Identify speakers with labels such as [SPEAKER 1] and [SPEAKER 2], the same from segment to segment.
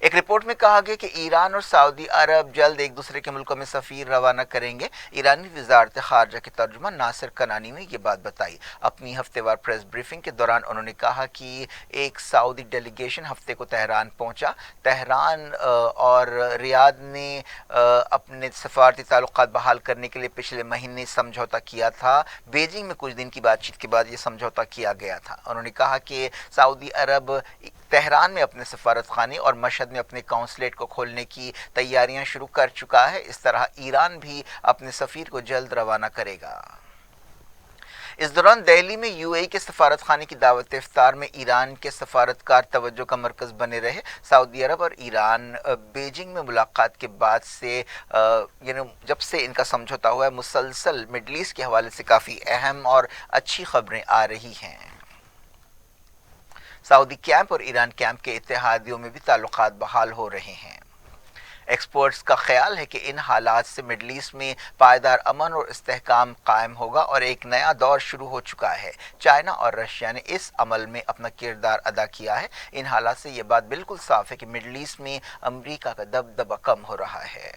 [SPEAKER 1] ایک رپورٹ میں کہا گیا کہ ایران اور سعودی عرب جلد ایک دوسرے کے ملکوں میں سفیر روانہ کریں گے۔ ایرانی وزارت خارجہ کے ترجمان ناصر کنانی نے یہ بات بتائی۔ اپنی ہفتے وار پریس بریفنگ کے دوران انہوں نے کہا کہ ایک سعودی ڈیلیگیشن ہفتے کو تہران پہنچا۔ تہران اور ریاض نے اپنے سفارتی تعلقات بحال کرنے کے لیے پچھلے مہینے سمجھوتا کیا تھا۔ بیجنگ میں کچھ دن کی بات چیت کے بعد یہ سمجھوتا کیا گیا تھا۔ انہوں نے کہا کہ سعودی عرب تہران میں اپنے سفارت خانے اور مشہد میں اپنے قونصلیٹ کو کھولنے کی تیاریاں شروع کر چکا ہے۔ اس طرح ایران بھی اپنے سفیر کو جلد روانہ کرے گا۔ اس دوران دہلی میں یو اے ای کے سفارت خانے کی دعوت افطار میں ایران کے سفارتکار توجہ کا مرکز بنے رہے۔ سعودی عرب اور ایران بیجنگ میں ملاقات کے بعد سے جب سے ان کا سمجھوتا ہوا ہے، مسلسل مڈل ایسٹ کے حوالے سے کافی اہم اور اچھی خبریں آ رہی ہیں۔ سعودی کیمپ اور ایران کیمپ کے اتحادیوں میں بھی تعلقات بحال ہو رہے ہیں۔ ایکسپرٹس کا خیال ہے کہ ان حالات سے مڈل ایسٹ میں پائیدار امن اور استحکام قائم ہوگا اور ایک نیا دور شروع ہو چکا ہے۔ چائنا اور رشیا نے اس عمل میں اپنا کردار ادا کیا ہے۔ ان حالات سے یہ بات بالکل صاف ہے کہ مڈل ایسٹ میں امریکہ کا دبدبہ کم ہو رہا ہے۔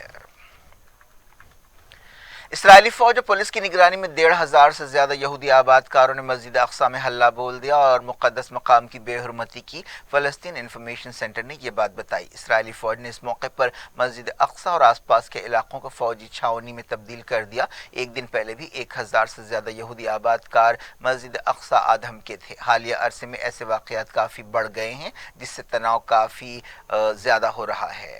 [SPEAKER 1] اسرائیلی فوج اور پولیس کی نگرانی میں 1,500 سے زیادہ یہودی آباد کاروں نے مسجد اقصی میں حلہ بول دیا اور مقدس مقام کی بے حرمتی کی۔ فلسطین انفارمیشن سینٹر نے یہ بات بتائی۔ اسرائیلی فوج نے اس موقع پر مسجد اقصی اور آس پاس کے علاقوں کو فوجی چھاؤنی میں تبدیل کر دیا۔ ایک دن پہلے بھی 1,000 سے زیادہ یہودی آباد کار مسجد اقصی آدھم کے تھے۔ حالیہ عرصے میں ایسے واقعات کافی بڑھ گئے ہیں، جس سے تناؤ کافی زیادہ ہو رہا ہے۔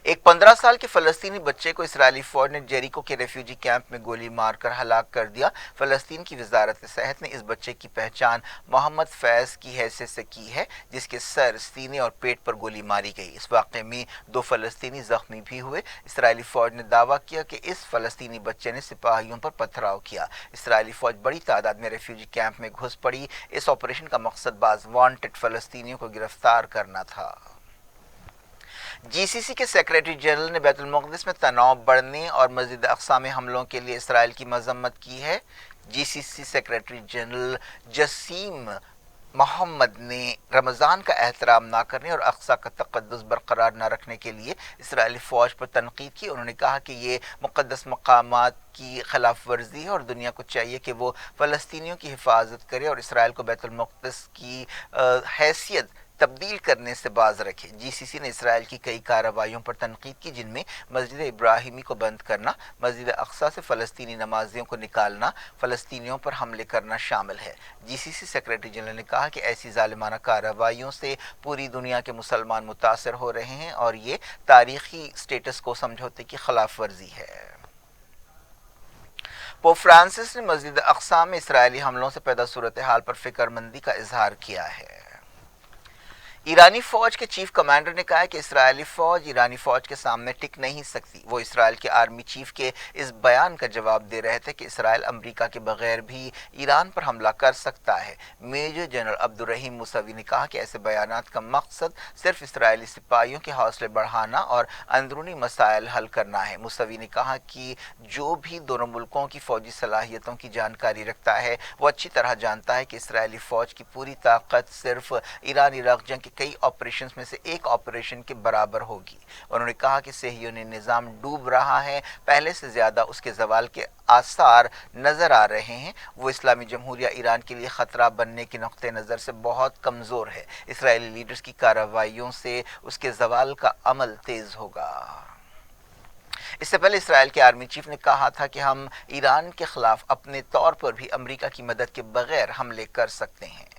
[SPEAKER 1] ایک 15 سال کے فلسطینی بچے کو اسرائیلی فوج نے جیریکو کے ریفیوجی کیمپ میں گولی مار کر ہلاک کر دیا۔ فلسطین کی وزارت صحت نے اس بچے کی پہچان محمد فیض کی حیثیت سے کی ہے، جس کے سر، سینے اور پیٹ پر گولی ماری گئی۔ اس واقعے میں 2 فلسطینی زخمی بھی ہوئے۔ اسرائیلی فوج نے دعویٰ کیا کہ اس فلسطینی بچے نے سپاہیوں پر پتھراؤ کیا۔ اسرائیلی فوج بڑی تعداد میں ریفیوجی کیمپ میں گھس پڑی۔ اس آپریشن کا مقصد بعض وانٹڈ فلسطینیوں کو گرفتار کرنا تھا۔ جی سی سی کے سیکریٹری جنرل نے بیت المقدس میں تناؤ بڑھنے اور مسجد اقصی میں حملوں کے لیے اسرائیل کی مذمت کی ہے۔ جی سی سی سیکریٹری جنرل جسیم محمد نے رمضان کا احترام نہ کرنے اور اقصی کا تقدس برقرار نہ رکھنے کے لیے اسرائیلی فوج پر تنقید کی۔ انہوں نے کہا کہ یہ مقدس مقامات کی خلاف ورزی ہے اور دنیا کو چاہیے کہ وہ فلسطینیوں کی حفاظت کرے اور اسرائیل کو بیت المقدس کی حیثیت تبدیل کرنے سے باز رکھے۔ جی سی سی نے اسرائیل کی کئی کارروائیوں پر تنقید کی، جن میں مسجد ابراہیمی کو بند کرنا، مسجد اقصی سے فلسطینی نمازیوں کو نکالنا، فلسطینیوں پر حملے کرنا شامل ہے۔ جی سی سی سیکریٹری جنرل نے کہا کہ ایسی ظالمانہ کارروائیوں سے پوری دنیا کے مسلمان متاثر ہو رہے ہیں اور یہ تاریخی سٹیٹس کو سمجھوتے کی خلاف ورزی ہے۔ پوپ فرانسس نے مسجد اقصی میں اسرائیلی حملوں سے پیدا صورتحال پر فکر مندی کا اظہار کیا ہے۔ ایرانی فوج کے چیف کمانڈر نے کہا ہے کہ اسرائیلی فوج ایرانی فوج کے سامنے ٹک نہیں سکتی۔ وہ اسرائیل کے آرمی چیف کے اس بیان کا جواب دے رہے تھے کہ اسرائیل امریکہ کے بغیر بھی ایران پر حملہ کر سکتا ہے۔ میجر جنرل عبدالرحیم موسوی نے کہا کہ ایسے بیانات کا مقصد صرف اسرائیلی سپاہیوں کے حوصلے بڑھانا اور اندرونی مسائل حل کرنا ہے۔ موسوی نے کہا کہ جو بھی دونوں ملکوں کی فوجی صلاحیتوں کی جانکاری رکھتا ہے، وہ اچھی طرح جانتا ہے کہ اسرائیلی فوج کی پوری طاقت صرف ایران عراق جنگ کے کئی آپریشنز میں سے ایک آپریشن کے برابر ہوگی۔ انہوں نے کہا کہ صہیونی نظام ڈوب رہا ہے، پہلے سے زیادہ اس کے زوال کے آثار نظر آ رہے ہیں۔ وہ اسلامی جمہوریہ ایران کے لیے خطرہ بننے کے نقطہ نظر سے بہت کمزور ہے۔ اسرائیلی لیڈرز کی کارروائیوں سے اس کے زوال کا عمل تیز ہوگا۔ اس سے پہلے اسرائیل کے آرمی چیف نے کہا تھا کہ ہم ایران کے خلاف اپنے طور پر بھی امریکہ کی مدد کے بغیر حملے کر سکتے ہیں۔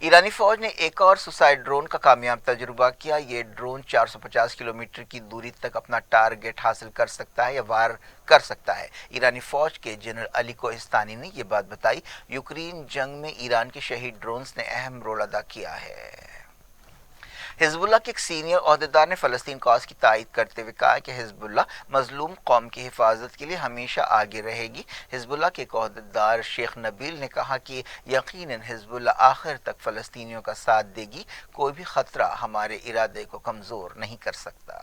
[SPEAKER 1] ایرانی فوج نے ایک اور سوسائڈ ڈرون کا کامیاب تجربہ کیا۔ یہ ڈرون 450 کلومیٹر کی دوری تک اپنا ٹارگٹ حاصل کر سکتا ہے یا وار کر سکتا ہے۔ ایرانی فوج کے جنرل علی کوہستانی نے یہ بات بتائی۔ یوکرین جنگ میں ایران کے شہید ڈرونز نے اہم رول ادا کیا ہے۔ حزب اللہ کے ایک سینئر عہدیدار نے فلسطین کاز کی تائید کرتے ہوئے کہا کہ حزب اللہ مظلوم قوم کی حفاظت کے لیے ہمیشہ آگے رہے گی۔ حزب اللہ کے ایک عہدیدار شیخ نبیل نے کہا کہ یقیناً حزب اللہ آخر تک فلسطینیوں کا ساتھ دے گی، کوئی بھی خطرہ ہمارے ارادے کو کمزور نہیں کر سکتا۔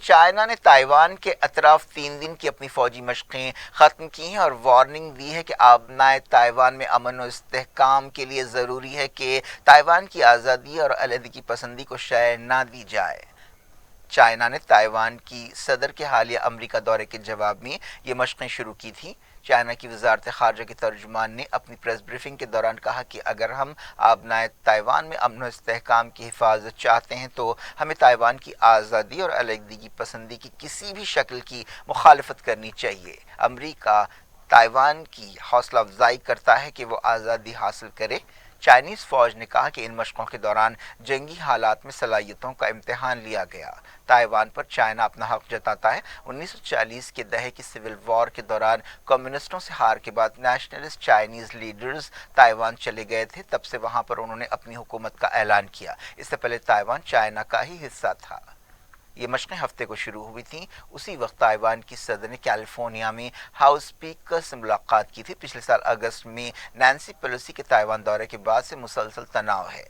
[SPEAKER 1] چائنا نے تائیوان کے اطراف 3 دن کی اپنی فوجی مشقیں ختم کی ہیں اور وارننگ دی ہے کہ آبنائے تائیوان میں امن و استحکام کے لیے ضروری ہے کہ تائیوان کی آزادی اور علیحدگی پسندی کو شے نہ دی جائے۔ چائنا نے تائیوان کی صدر کے حالیہ امریکہ دورے کے جواب میں یہ مشقیں شروع کی تھیں۔ چائنا کی وزارت خارجہ کے ترجمان نے اپنی پریس بریفنگ کے دوران کہا کہ اگر ہم آبنائے تائیوان میں امن و استحکام کی حفاظت چاہتے ہیں تو ہمیں تائیوان کی آزادی اور علیحدگی پسندی کی کسی بھی شکل کی مخالفت کرنی چاہیے۔ امریکہ تائیوان کی حوصلہ افزائی کرتا ہے کہ وہ آزادی حاصل کرے۔ چائنیز فوج نے کہا کہ ان مشقوں کے دوران جنگی حالات میں صلاحیتوں کا امتحان لیا گیا۔ تائیوان پر چائنا اپنا حق جتاتا ہے۔ 1940 کے دہے کی سول وار کے دوران کمیونسٹوں سے ہار کے بعد نیشنلسٹ چائنیز لیڈرز تائیوان چلے گئے تھے، تب سے وہاں پر انہوں نے اپنی حکومت کا اعلان کیا۔ اس سے پہلے تائیوان چائنا کا ہی حصہ تھا۔ یہ مشقیں ہفتے کو شروع ہوئی تھیں۔ اسی وقت تائیوان کی صدر نے کیلیفورنیا میں ہاؤس اسپیکر سے ملاقات کی تھی۔ پچھلے سال اگست میں نینسی پیلوسی کے تائیوان دورے کے بعد سے مسلسل تناؤ ہے۔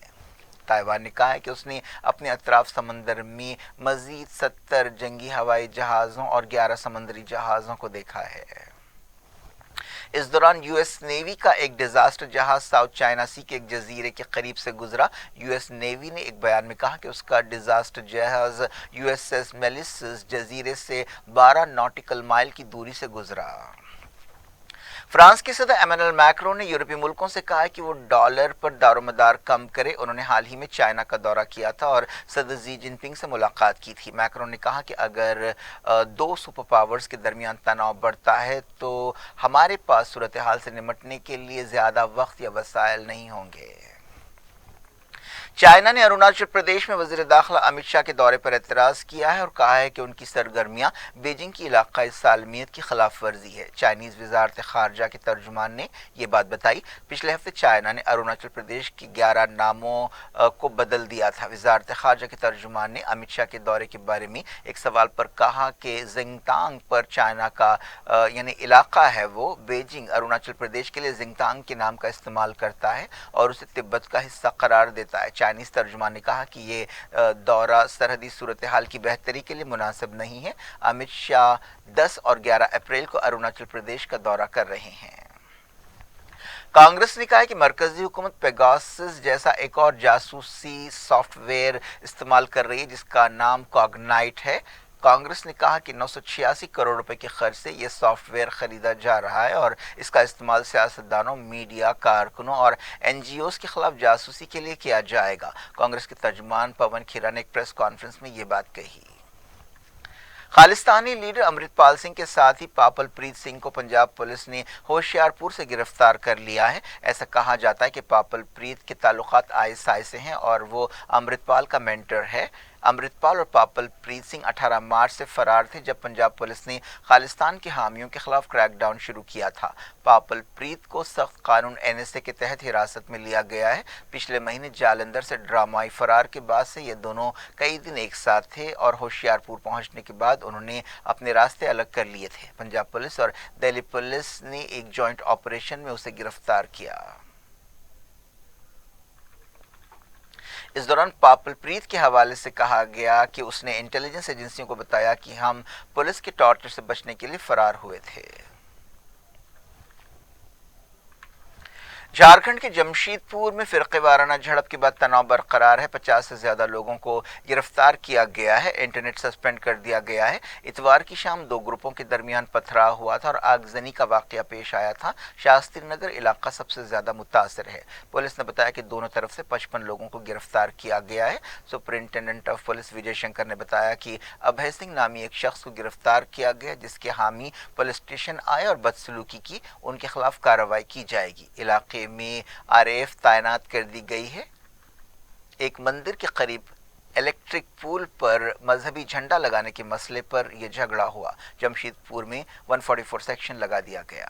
[SPEAKER 1] تائیوان نے کہا ہے کہ اس نے اپنے اطراف سمندر میں مزید 70 جنگی ہوائی جہازوں اور 11 سمندری جہازوں کو دیکھا ہے۔ اس دوران یو ایس نیوی کا ایک ڈیزاسٹر جہاز ساؤتھ چائنا سی کے ایک جزیرے کے قریب سے گزرا۔ یو ایس نیوی نے ایک بیان میں کہا کہ اس کا ڈیزاسٹر جہاز یو ایس ایس میلیسس جزیرے سے 12 ناٹیکل مائل کی دوری سے گزرا۔ فرانس کے صدر ایمانوئل میکرون نے یورپی ملکوں سے کہا ہے کہ وہ ڈالر پر دار و مدار کم کرے۔ انہوں نے حال ہی میں چائنا کا دورہ کیا تھا اور صدر زی جن پنگ سے ملاقات کی تھی۔ میکرون نے کہا کہ اگر دو سپر پاورز کے درمیان تناؤ بڑھتا ہے تو ہمارے پاس صورتحال سے نمٹنے کے لیے زیادہ وقت یا وسائل نہیں ہوں گے۔ چائنا نے اروناچل پردیش میں وزیر داخلہ امت شاہ کے دورے پر اعتراض کیا ہے اور کہا ہے کہ ان کی سرگرمیاں بیجنگ کی علاقائی سالمیت کی خلاف ورزی ہے۔ چائنیز وزارت خارجہ کے ترجمان نے یہ بات بتائی۔ پچھلے ہفتے چائنا نے اروناچل پردیش کی 11 ناموں کو بدل دیا تھا۔ وزارت خارجہ کے ترجمان نے امت شاہ کے دورے کے بارے میں ایک سوال پر کہا کہ زنگتانگ پر چائنا کا یعنی علاقہ ہے، وہ بیجنگ اروناچل پردیش کے لیے زنگتانگ کے نام کا استعمال کرتا ہے اور اسے تبت کا حصہ قرار دیتا ہے۔ چائنیز ترجمان نے کہا کہ یہ دورہ سرحدی صورتحال کی بہتری کے لیے مناسب نہیں ہے۔ امت شاہ 10 اور 11 اپریل کو اروناچل پردیش کا دورہ کر رہے ہیں۔ کانگریس نے کہا ہے کہ مرکزی حکومت پیگاسس جیسا ایک اور جاسوسی سافٹ ویئر استعمال کر رہی ہے جس کا نام کوگنائٹ ہے۔ کانگریس نے کہا کہ 986 کروڑ روپے کے خرچ سے یہ سافٹ ویئر خریدا جا رہا ہے اور اس کا استعمال سیاستدانوں، میڈیا کارکنوں اور این جی اوز کے خلاف جاسوسی کے لیے کیا جائے گا۔ کانگریس کے ترجمان پون کھیرا نے ایک پریس کانفرنس میں یہ بات کہی۔ خالصتانی لیڈر امرت پال سنگھ کے ساتھی پاپل پریت سنگھ کو پنجاب پولیس نے ہوشیار پور سے گرفتار کر لیا ہے۔ ایسا کہا جاتا ہے کہ پاپل پریت کے تعلقات ISI سے ہیں اور وہ امرت پال کا مینٹر ہے۔ امرت پال اور پاپل پریت سنگھ 18 مارچ سے فرار تھے جب پنجاب پولیس نے خالصتان کے حامیوں کے خلاف کریک ڈاؤن شروع کیا تھا۔ پاپل پریت کو سخت قانون NSA کے تحت حراست میں لیا گیا ہے۔ پچھلے مہینے جالندھر سے ڈرامائی فرار کے بعد سے یہ دونوں کئی دن ایک ساتھ تھے اور ہوشیار پور پہنچنے کے بعد انہوں نے اپنے راستے الگ کر لیے تھے۔ پنجاب پولیس اور دہلی پولیس نے ایک جوائنٹ آپریشن میں اسے گرفتار کیا۔ اس دوران پاپل پریت کے حوالے سے کہا گیا کہ اس نے انٹیلیجنس ایجنسیوں کو بتایا کہ ہم پولیس کے ٹارچر سے بچنے کے لیے فرار ہوئے تھے۔ جھارکھنڈ کے جمشید پور میں فرقے وارانہ جھڑپ کے بعد تناؤ برقرار ہے۔ 50 سے زیادہ لوگوں کو گرفتار کیا گیا ہے، انٹرنیٹ سسپینڈ کر دیا گیا ہے۔ اتوار کی شام دو گروپوں کے درمیان پتھراؤ ہوا تھا اور آگزنی کا واقعہ پیش آیا تھا۔ شاستری نگر علاقہ سب سے زیادہ متاثر ہے۔ پولیس نے بتایا کہ دونوں طرف سے 55 لوگوں کو گرفتار کیا گیا ہے۔ سپرنٹینڈنٹ آف پولیس وجے شنکر نے بتایا کہ ابھے سنگھ نامی ایک شخص کو گرفتار کیا گیا جس کے حامی پولیس اسٹیشن آئے اور بدسلوکی کی، ان کے خلاف کارروائی کی جائے گی۔ علاقے میں RAF تعینات کر دی گئی ہے۔ ایک مندر کے قریب الیکٹرک پول پر مذہبی جھنڈا لگانے کے مسئلے پر یہ جھگڑا ہوا۔ جمشید پور میں 144 سیکشن لگا دیا گیا۔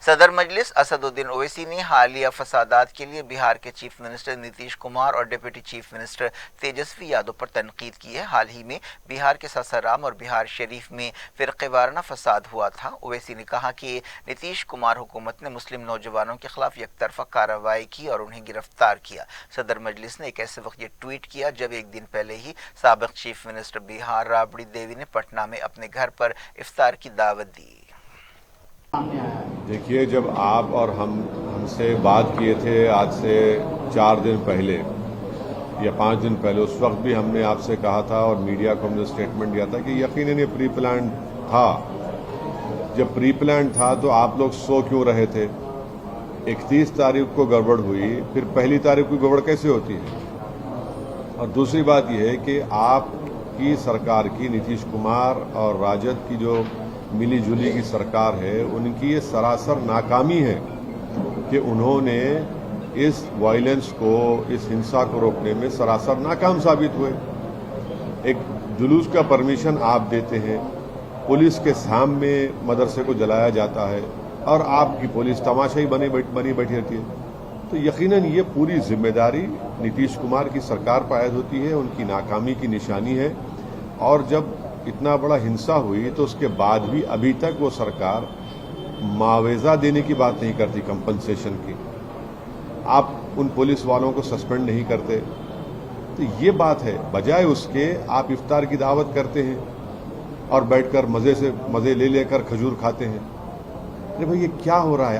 [SPEAKER 1] صدر مجلس اسدالدین اویسی نے حالیہ فسادات کے لیے بہار کے چیف منسٹر نتیش کمار اور deputy chief minister Tejashwi Yadav پر تنقید کی ہے۔ حال ہی میں بہار کے ساسارام اور بہار شریف میں فرقہ وارانہ فساد ہوا تھا۔ اویسی نے کہا کہ نتیش کمار حکومت نے مسلم نوجوانوں کے خلاف یک طرفہ کارروائی کی اور انہیں گرفتار کیا۔ صدر مجلس نے ایک ایسے وقت یہ ٹویٹ کیا جب ایک دن پہلے ہی سابق چیف منسٹر بہار رابڑی دیوی نے پٹنہ میں اپنے گھر پر افطار کی دعوت دی۔
[SPEAKER 2] دیکھیے، جب آپ اور ہم سے بات کیے تھے آج سے 4 دن پہلے یا 5 دن پہلے، اس وقت بھی ہم نے آپ سے کہا تھا اور میڈیا کو ہم نے اسٹیٹمنٹ دیا تھا کہ یقیناً یہ پری پلان تھا۔ جب پری پلان تھا تو آپ لوگ سو کیوں رہے تھے؟ 31 تاریخ کو گڑبڑ ہوئی، پھر پہلی تاریخ کو گڑبڑ کیسے ہوتی ہے؟ اور دوسری بات یہ ہے کہ آپ کی سرکار کی، نتیش کمار اور راجد کی جو ملی جلی کی سرکار ہے، ان کی یہ سراسر ناکامی ہے کہ انہوں نے اس وائلنس کو، اس ہنسا کو روکنے میں سراسر ناکام ثابت ہوئے۔ ایک جلوس کا پرمیشن آپ دیتے ہیں، پولیس کے سامنے مدرسے کو جلایا جاتا ہے اور آپ کی پولیس تماشائی بنی بیٹھی رہتی ہے، تو یقیناً یہ پوری ذمہ داری نتیش کمار کی سرکار پر عائد ہوتی ہے، ان کی ناکامی کی نشانی ہے۔ اور جب اتنا بڑا ہنسا ہوئی تو اس کے بعد بھی ابھی تک وہ سرکار معاوضہ دینے کی بات نہیں کرتی، کمپنسیشن کی۔ آپ ان پولیس والوں کو سسپینڈ نہیں کرتے، تو یہ بات ہے۔ بجائے اس کے آپ افطار کی دعوت کرتے ہیں اور بیٹھ کر مزے لے کر کھجور کھاتے ہیں۔ ارے بھائی، یہ کیا ہو رہا ہے؟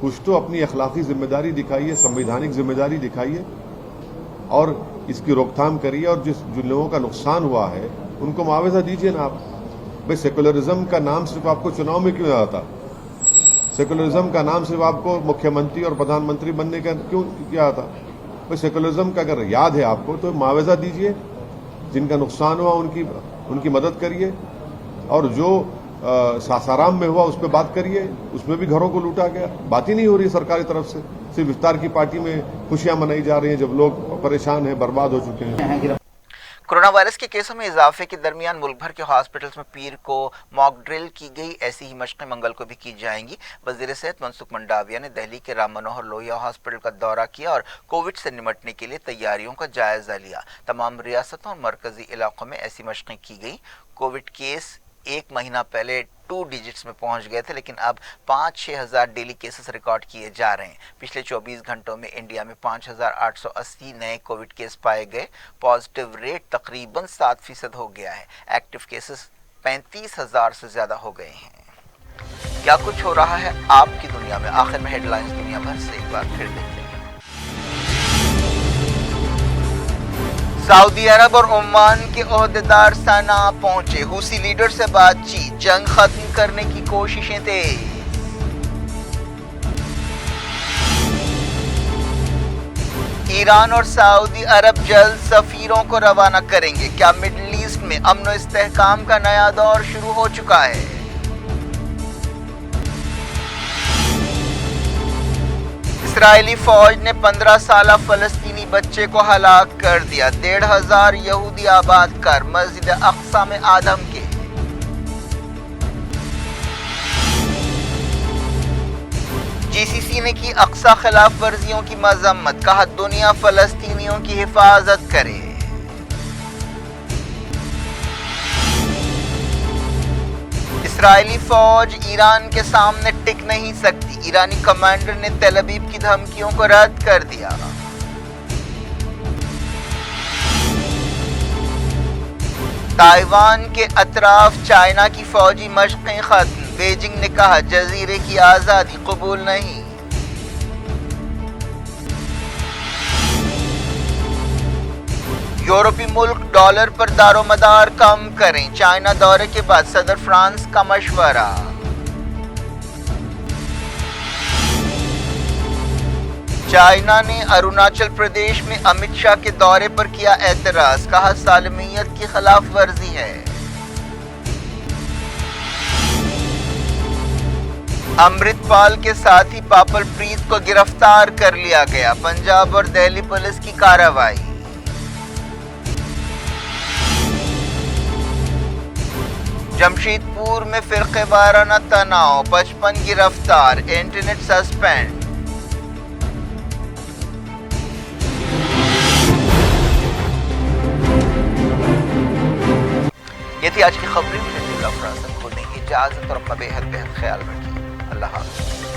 [SPEAKER 2] کچھ تو اپنی اخلاقی ذمہ داری دکھائیے، سنویدھانک ذمہ داری دکھائیے اور اس کی روک تھام کریے، اور جن لوگوں کا نقصان ہوا ہے ان کو معاوضہ دیجیے نا آپ۔ بھائی، سیکولرزم کا نام صرف آپ کو چناؤ میں کیوں آتا؟ سیکولرزم کا نام صرف آپ کو مکھیہ منتری اور پردھان منتری بننے کا کیوں کیا آتا؟ بھائی، سیکولرزم کا اگر یاد ہے آپ کو تو معاوضہ دیجیے، جن کا نقصان ہوا ان کی مدد کریے، اور جو ساسارام میں ہوا اس پہ بات کریے، اس میں بھی گھروں کو لوٹا گیا، بات ہی نہیں ہو رہی سرکاری طرف سے۔ صرف افطار کی پارٹی میں خوشیاں منائی جا رہی ہیں جب لوگ پریشان ہیں، برباد ہو چکے ہیں۔
[SPEAKER 1] کورونا وائرس کے کیسوں میں اضافے کے درمیان ملک بھر کے ہاسپٹلز میں پیر کو موک ڈرل کی گئی، ایسی ہی مشقیں منگل کو بھی کی جائیں گی۔ وزیر صحت منسکھ منڈاویہ نے دہلی کے رام منوہر لوہیا ہاسپٹل کا دورہ کیا اور کووڈ سے نمٹنے کے لیے تیاریوں کا جائزہ لیا۔ تمام ریاستوں اور مرکزی علاقوں میں ایسی مشقیں کی گئیں۔ کووڈ کیس ایک مہینہ پہلے 2 ڈیجٹس میں پہنچ گئے تھے، لیکن اب 5-6 ہزار ڈیلی کیسز ریکارڈ کیے جا رہے ہیں۔ پچھلے 24 گھنٹوں میں انڈیا میں 5880 نئے کووڈ کیس پائے گئے۔ پازیٹیو ریٹ تقریباً 7% ہو گیا ہے۔ ایکٹیو کیسز 35,000 سے زیادہ ہو گئے ہیں۔ کیا کچھ ہو رہا ہے آپ کی دنیا میں؟ آخر میں ہیڈ لائنز دنیا بھر سے ایک بار پھر دیکھ لیں۔ سعودی عرب اور عمان کے عہدیدار صنعاء پہنچے، حوثی لیڈر سے بات چیت، جنگ ختم کرنے کی کوششیں تیز۔ ایران اور سعودی عرب جلد سفیروں کو روانہ کریں گے۔ کیا مڈل ایسٹ میں امن و استحکام کا نیا دور شروع ہو چکا ہے؟ اسرائیلی فوج نے 15 سالہ فلسطینی بچے کو ہلاک کر دیا۔ 1,500 یہودی آباد کر مسجد اقصی میں آدم کے۔ جی سی سی نے کی اقصی خلاف ورزیوں کی مذمت، کہا دنیا فلسطینیوں کی حفاظت کرے۔ اسرائیلی فوج ایران کے سامنے ٹک نہیں سکتی، ایرانی کمانڈر نے تل ابیب کی دھمکیوں کو رد کر دیا۔ تائیوان کے اطراف چائنا کی فوجی مشقیں ختم، بیجنگ نے کہا جزیرے کی آزادی قبول نہیں۔ یورپی ملک ڈالر پر دار و مدار کم کریں، چائنا دورے کے بعد صدر فرانس کا مشورہ۔ چائنا نے اروناچل پردیش میں امت شاہ کے دورے پر کیا اعتراض، کہا سالمیت کی خلاف ورزی ہے۔ امرت پال کے ساتھی پاپل پریت کو گرفتار کر لیا گیا، پنجاب اور دہلی پولیس کی کارروائی۔ جمشید پور میں فرقے وارانہ تناؤ، 55 گرفتار، انٹرنیٹ سسپینڈ۔ یہ تھی آج کی خبریں، مجھے افراد کو نہیں اجازت اور اپنا بے حد خیال رکھیے۔ اللہ حافظ۔